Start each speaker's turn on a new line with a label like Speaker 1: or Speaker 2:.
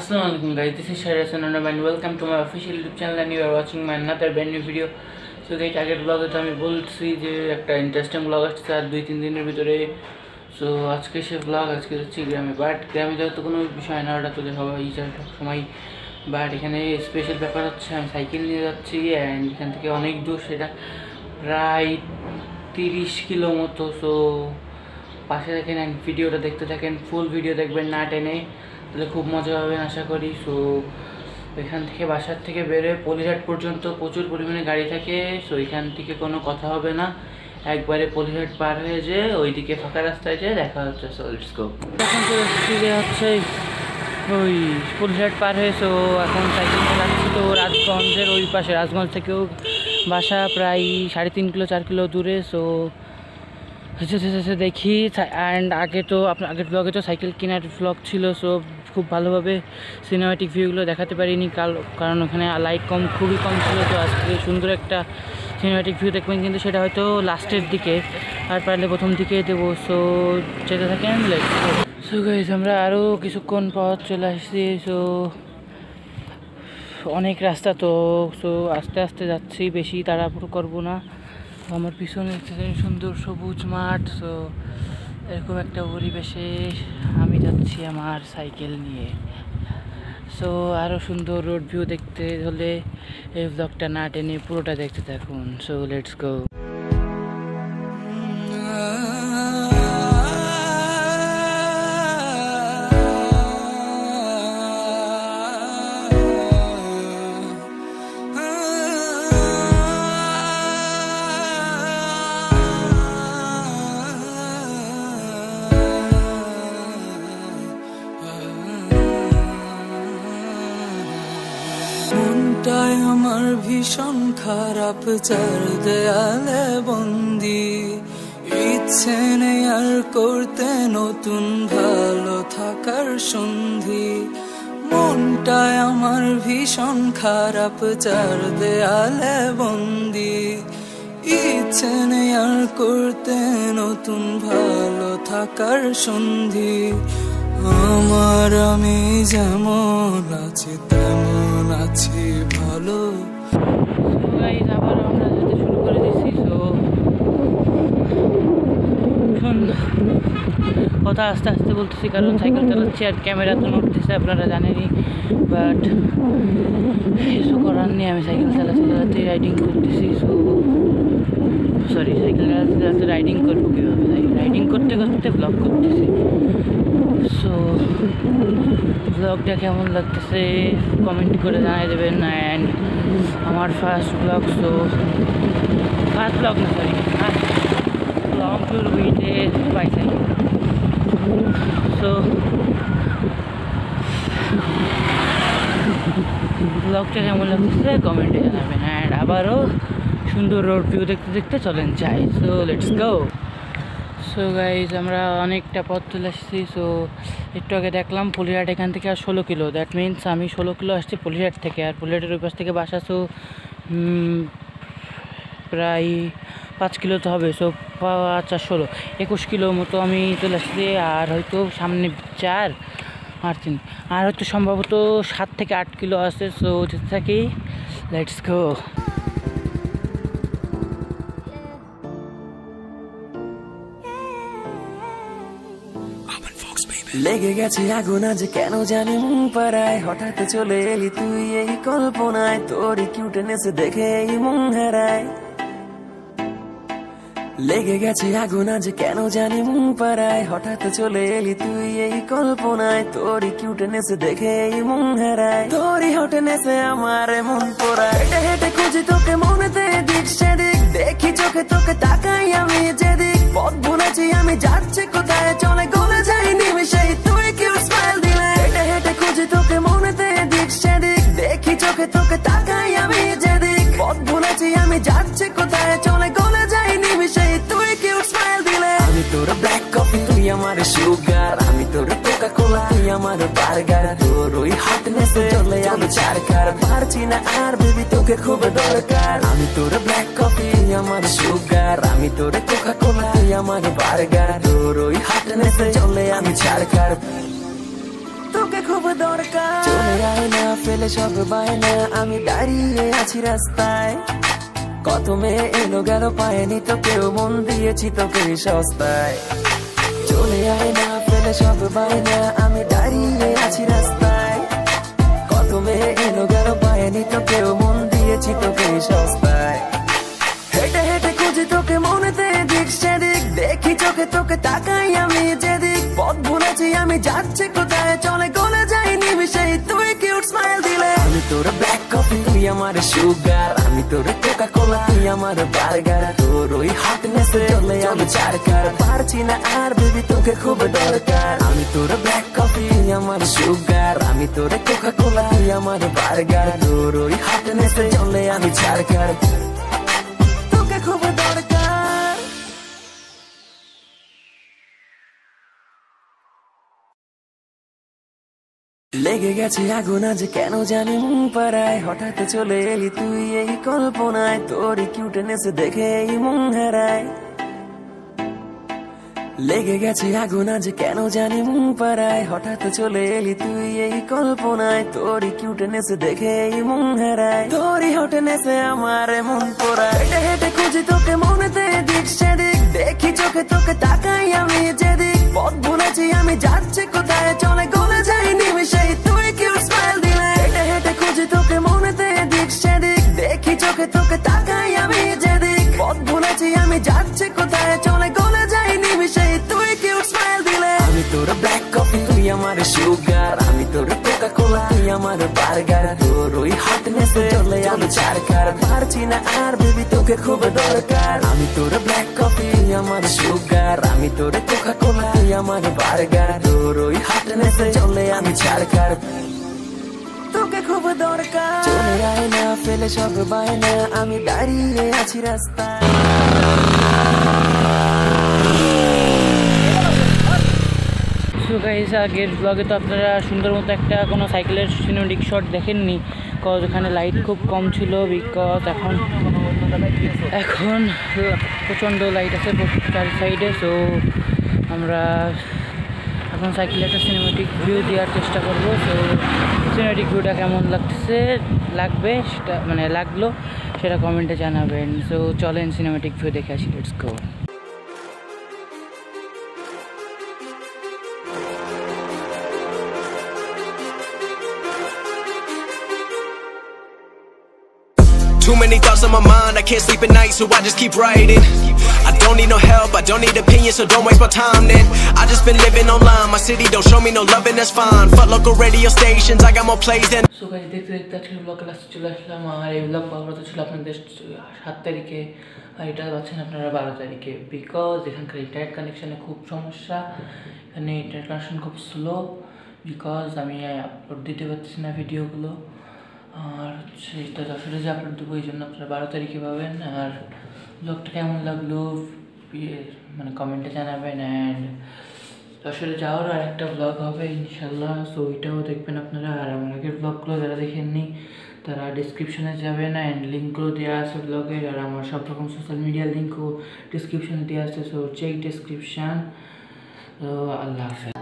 Speaker 1: Assalamualaikum guys, this is Shahir Hassan and welcome to my official YouTube channel and you are watching my another brand new video. So guys, আগের ব্লগে তো আমি বলছি যে একটা interesting blog আসছে আর 2-3 দিনের ভিতরে। সো আজকে সে ব্লগ আজকে যাচ্ছি গ্রামে, বাট গ্রামে যাওয়ার তো কোনো বিষয় না, ওটা তো সবাই সব সময়। বাট এখানে স্পেশাল ব্যাপার হচ্ছে আমি সাইকেল নিয়ে যাচ্ছি অ্যান্ড এখান থেকে অনেক দূর, সেটা প্রায় 30 কিলো মতো। সো পাশে দেখেন অ্যান্ড ভিডিওটা দেখতে থাকেন, ফুল ভিডিও দেখবেন না টেনে, তাহলে খুব মজা হবে আশা করি। সো এখান থেকে বাসার থেকে বেরোয় পলিহাট পর্যন্ত প্রচুর পরিমাণে গাড়ি থাকে। সো এখান থেকে কোনো কথা হবে না, একবারে পলিহাট পার হয়ে যেয়ে ওইদিকে ফাঁকা রাস্তায় যেয়ে দেখা হচ্ছে। So let's go. এখন তো হচ্ছে ওই পলিহাট পার হয়ে, সো এখন সাইকেল নিয়ে যাচ্ছি তো রাজগঞ্জের ওই পাশে। রাজগঞ্জ থেকেও বাসা প্রায় 3.5 কিলো 4 কিলো দূরে। সো দেখি অ্যান্ড আগে তো আপনার আগের ব্লগে তো সাইকেল কেনার ব্লগ ছিল। সো খুব ভালোভাবে সিনেমাটিক ভিউগুলো দেখাতে পারিনি কারণ ওখানে লাইট খুবই কম ছিল। তো আজকে সুন্দর একটা সিনেমাটিক ভিউ দেখবেন, কিন্তু সেটা হয়তো লাস্টের দিকে, আর পারলে প্রথম দিকে দেবো। সো যেতে থাকেন। সো গাইস, আমরা আরও কিছুক্ষণ পর চলে আসছি। সো অনেক রাস্তা তো, সো আস্তে আস্তে যাচ্ছি, বেশি তাড়াহুড়ো করবো না। আমার পিছনে সুন্দর সবুজ মাঠ। সো এরকম একটা পরিবেশে আমি যাচ্ছি আমার সাইকেল নিয়ে। সো আরও সুন্দর রোড ভিউ দেখতে হলে এই ব্লগটা না টেনে পুরোটা দেখতে থাকুন। So let's go.
Speaker 2: মনটাই আমার ভীষণ খারাপ, চার দেয়ালে বন্দি, ইচ্ছে নেই আর করতে নতুন ভালো থাকার সন্ধি। মনটাই আমার ভীষণ খারাপ, চার দেয়ালে বন্দি, ইচ্ছে নেই আর করতে নতুন ভালো থাকার সন্ধি। আমি যেমন আছি তেমন আছি ভালো।
Speaker 1: আবার আমরা যেতে শুরু করে দিচ্ছি। তো কথা আস্তে আস্তে বলতেছি কারণ সাইকেল চালাচ্ছি আর ক্যামেরা তো নড়তেছে, আপনারা জানেনই। বাট কিছু করার নেই, আমি সাইকেল চালাতে রাইডিং করতেছি। সো সরি, সাইকেল চালাতে রাইডিং করবো কীভাবে, রাইডিং করতে করতে ব্লগ করতেছি। সো ব্লগটা কেমন লাগতেছে কমেন্ট করে জানাই দেবেন। অ্যান্ড আমার first blog, so first blog না সরি লং ট্যুর উইথে বাইসাইকেল। সো ব্লগটা কেমন লাগতেছে কমেন্টে জানাবেন। অ্যান্ড আবারও সুন্দর রোড ভিউ দেখতে দেখতে চলেন যাই। So let's go. So guys, আমরা অনেকটা পথ চলে আসছি। সো একটু আগে দেখলাম পলিহাট এখান থেকে আর 16 কিলো, দ্যাট মিনস আমি 16 কিলো আসছি পলিহাট থেকে, আর পলিহাটের ওই পাশ থেকে বাসা। সো প্রায় 5 কিলো তো হবে। সো 5 আর 16 21 কিলো মতো আমি চলে আসছি। আর হয়তো সামনে 4 আর 3 আর হয়তো সম্ভবত 7 থেকে 8 কিলো আছে। সো যেতে থাকি, লেটস গো।
Speaker 2: লেগে গেছে আগুন আজ কেন জানি মন পাড়ায়, হঠাৎ চলে এলি তুই এই কল্পনায়, তোরই কিউটনেস দেখে এই মন হারায়। লেগে গেছে আগুন আজ কেন জানি মন পাড়ায়, হঠাৎ চলে এলি তুই এই কল্পনায়, তোরই কিউটনেস দেখে এই মন হারায়। তোরই হটনেসে আমার মন পোড়ায়, হেঁটে হেঁটে খুঁজি তোকে মনেতে দিক সেদিক, দেখি চোখে তোকে তাকাই আমি যেদিক, পথ ভুলেছি আমি যাচ্ছি কোথায়, চলে গলে যাই নিমেষেই তুই কিউট স্মাইল দিলে। হেঁটে হেঁটে খুঁজি তোকে মনেতে দিক সেদিক, দেখি চোখে তোকে তাকাই আমি যেদিক, পথ ভুলেছি আমি যাচ্ছি কোথায়, চলে গলে যাই নিমেষেই তুই কিউট স্মাইল দিলে। আমি তোর ব্ল্যাক কফি তুই আমার সুগার, আমি তোর কোকা কোলা তুই আমার বার্গার, তোর ওই হটনেসে চলে আমি চারকার, পারছি না আর বেবি তোকে খুব দরকার। আমি তোর ব্ল্যাক কফি আমার সুগার, আমি তোর কোকা কোলা তুই আমার বার্গার, তোর ওই হটনেসে চলে আমি চারকার, তোকে খুব খুব দরকার। চলে আয় না, ফেলে সব বায়না, আমি দাঁড়িয়ে আছি রাস্তায়। কত মেয়ে এলো গেল পায়নি তো কেউ, মন দিয়েছি তোকে সস্তায়। চলে আয় না, ফেলে সব বায়না, আমি দাঁড়িয়ে আছি রাস্তায়। কত মেয়ে এলো গেল পায়নি তো কেউ, মন দিয়েছি তোকে সস্তায়। হেঁটে হেঁটে খুঁজি তোকে মনেতে দিক সেদিক, দেখি চোখে তোকে তাকাই আমি যেদিক। পথ ভুলেছি আমি, যাচ্ছি কোথায়, চলে গলে যাই নিমিশেই তুই কিউট স্মাইল দিলে। আমি তোর ব্ল্যাক কফি, তুই আমার সুগার, আমি তোর কোকা কোলা, তুই আমার বার্গার। তোর ওই হটনেসে চলে আমি চারকার, পারছি না আর বেবি তোকে খুব দরকার। আমি তোর ব্ল্যাক কফি, আমার সুগার, আমি তোর কোকা কোলা, তুই আমার বার্গার। তোর ওই হটনেসে চলে আমি চারকার, তোকে খুব দরকার। লেগে গেছে আগুন আজ কেন জানি মন পাড়ায়, হঠাৎ চলে এলি তুই এই কল্পনায়। তোরই কিউটনেস দেখে এই মন হারায়। লেগে গেছে আগুন আজ কেন জানি মন পাড়ায়, হঠাৎ চলে এলি তুই এই কল্পনায়। তোরই কিউটনেস দেখে এই মন হারায়। তোরই হটনেসে আমার মন পোড়ায়। হেঁটে হেঁটে খুঁজি তোকে মনেতে দিক সেদিক, দেখি চোখে তোকে তাকাই আমি যেদিক। পথ ভুলেছি আমি, যাচ্ছি কোথায়, চলে গলে যাই নিমিশেই তুই কিউট স্মাইল দিলে। হেঁটে হেঁটে খুঁজি তোকে মনেতে দিক সেদিক, দেখি চোখে তোকে তাকাই আমি যেদিক। পথ ভুলেছি আমি, যাচ্ছি কোথায়, চলে গলে যাই নিমিশেই তুই কিউট স্মাইল দিলে। আমি তোর ব্ল্যাক কফি, তুই আমার সুগার, আমি তোর কোকা কোলা, তুই আমার বার্গার। তোর ওই হটনেসে চলে আমি চারকার, পারছি না আর বেবি তোকে খুব দরকার। আমি তোর ব্ল্যাক কফি, আমার সুগার, আমি তোর কোকা কোলা, তুই আমার বার্গার। তোর ওই হটনেসে চলে আমি চারকার, তোকে খুব দরকার। চলে আয় না, ফেলে সব বায়না, আমি দাঁড়িয়ে আছি রাস্তায়।
Speaker 1: সো গাইস, আগের ব্লগে তো আপনারা সুন্দর মতো একটা কোনো সাইকেলের সিনেমেটিক শট দেখেননি, কজ ওখানে লাইট খুব কম ছিল। বিকজ এখন প্রচণ্ড লাইট আছে চার সাইডে। সো আমরা এখন সাইকেলে একটা সিনেমেটিক ভিউ দেওয়ার চেষ্টা করবো। সো সিনেমেটিক ভিউটা কেমন লাগবে সেটা লাগলো সেটা কমেন্টে জানাবেন। সো চলেন সিনেমেটিক ভিউ দেখে আসি, let's go.
Speaker 3: Too many thoughts on my mind, I can't sleep at night, so I just keep writing. I don't need no help, I don't need opinions, so don't waste my time then. I just been living online, my city don't show me no loving, that's fine. Fuck local radio stations, I got more plays than.
Speaker 1: So guys, দেখতে দেখতে আজকের ব্লগে লাস্টে চলে আসলাম। আর এই blog পাওয়ার ছিল আপনাদের 7 তারিখে, আর এটা পাচ্ছেন আপনারা 12 তারিখে। বিকজ এখানকার ইন্টারনেট কানেকশানে খুব সমস্যা, এখানে ইন্টারনেট কানেকশন খুব স্লো। বিকজ আমি আপলোড দিতে পারছি না ভিডিওগুলো, আর সেটা আসলে যে আপলোড দেবো এই জন্য আপনারা 12 তারিখে পাবেন। আর ব্লগটা কেমন লাগলো কমেন্টে জানাবেন। অ্যান্ড আসলে যাওয়ার আর একটা ব্লগ হবে ইনশাল্লাহ, সো ওইটাও দেখবেন আপনারা। আর আমার আগের ব্লগগুলো যারা দেখেননি তারা ডিসক্রিপশনে যাবেন, অ্যান্ড লিঙ্কগুলো দেওয়া আছে ব্লগের। আর আমার সব রকম সোশ্যাল মিডিয়ার লিঙ্কও ডিসক্রিপশনে দেওয়া আছে, সো চেক ডিসক্রিপশান। তো আল্লাহ হাফেজ।